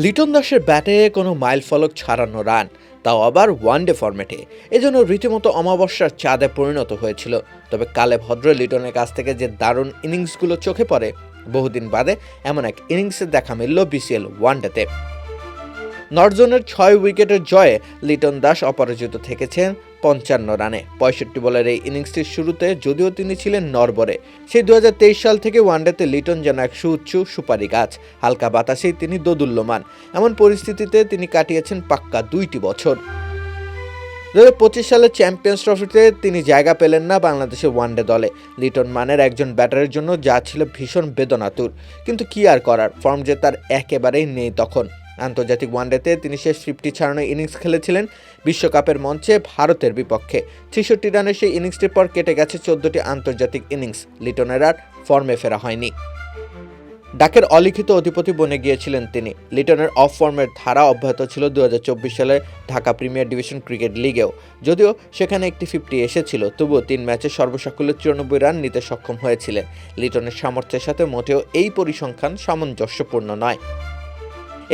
লিটন দাসের ব্যাটে কোনো মাইলফলক ছাড়ানো রান, তাও আবার ওয়ানডে ফরম্যাটে, এজন্য রীতিমতো অমাবস্যার চাঁদে পরিণত হয়েছিল। তবে কালে ভদ্র লিটনের কাছ থেকে যে দারুণ ইনিংসগুলো চোখে পড়ে, বহুদিন বাদে এমন এক ইনিংসের দেখা মিলল বিসিএল ওয়ানডেতে। নর্থজোনের ৬ উইকেটের জয়ে লিটন দাস অপরাজিত থেকেছেন ৫৫ রানে। ৬৫ বলের এই ইনিংসটির শুরুতে যদিও তিনি ছিলেন নড়বড়ে, সেই ২০২৩ সাল থেকে ওয়ানডেতে লিটন যেন এক সুউচ্চ সুপারি গাছ, হালকা বাতাসেই তিনি দোদুল্যমান। এমন পরিস্থিতিতে তিনি কাটিয়েছেন পাক্কা ২টি বছর। ২০২৫ সালে চ্যাম্পিয়ন্স ট্রফিতে তিনি জায়গা পেলেন না বাংলাদেশের ওয়ানডে দলে। লিটন মানের একজন ব্যাটারের জন্য যা ছিল ভীষণ বেদনাতুর, কিন্তু কি আর করার, ফর্ম যে তার একেবারেই নেই তখন। আন্তর্জাতিক ওয়ানডেতে তিনি শেষ 50 ছাড়ানো ইনিংস খেলেছিলেন বিশ্বকাপের মঞ্চে ভারতের বিপক্ষে। ৬৬ রানের সেই ইনিংসটির পর কেটে গেছে ১৪টি আন্তর্জাতিক ইনিংস, লিটনের আর ফর্মে ফেরা হয়নি। ডাকের অলিখিত অধিপতি বনে গিয়েছিলেন তিনি। লিটনের অফ ফর্মের ধারা অব্যাহত ছিল ২০২৪ সালের ঢাকা প্রিমিয়ার ডিভিশন ক্রিকেট লিগেও। যদিও সেখানে একটি 50 এসেছিল, তবুও ৩ ম্যাচে সর্বসাকুল্যে ৯৪ রান নিতে সক্ষম হয়েছিলেন। লিটনের সামর্থ্যের সাথে মোটেও এই পরিসংখ্যান সামঞ্জস্যপূর্ণ নয়।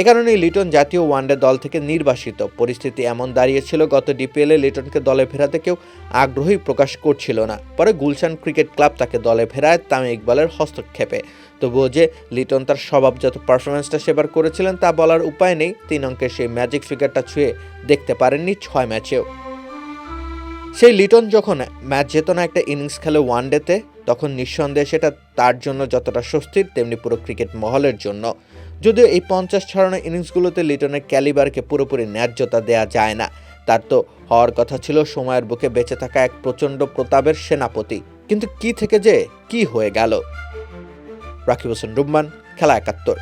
এ কারণেই লিটন জাতীয় ওয়ানডে দল থেকে নির্বাসিত। পরিস্থিতি এমন দাঁড়িয়েছিল, গত ডিপিএলে লিটনকে দলে ফেরাতে কেউ আগ্রহী প্রকাশ করছিল না। পরে গুলশান ক্রিকেট ক্লাব তাকে দলে ফেরায় তামিম ইকবালের হস্তক্ষেপে। তবুও যে লিটন তার স্বভাবজাত পারফরম্যান্সটা সেবার করেছিলেন তা বলার উপায় নেই। ৩ অঙ্কের সেই ম্যাজিক ফিগারটা ছুঁয়ে দেখতে পারেননি ৬ ম্যাচেও। সেই লিটন যখন ম্যাচ যেত না একটা ইনিংস খেলে ওয়ানডেতে, তখন নিঃসন্দেহে সেটা তার জন্য যতটা স্বস্তির, তেমনি পুরো ক্রিকেট মহলের জন্য। যদিও এই ৫০ ছাড়ানো ইনিংসগুলোতে লিটনের ক্যালিবারকে পুরোপুরি ন্যায্যতা দেয়া যায় না। তার তো হওয়ার কথা ছিল সময়ের বুকে বেঁচে থাকা এক প্রচণ্ড প্রতাপের সেনাপতি, কিন্তু কি থেকে যে কি হয়ে গেল। রাকিব হোসেন রুম্মান, খেলা ৭১।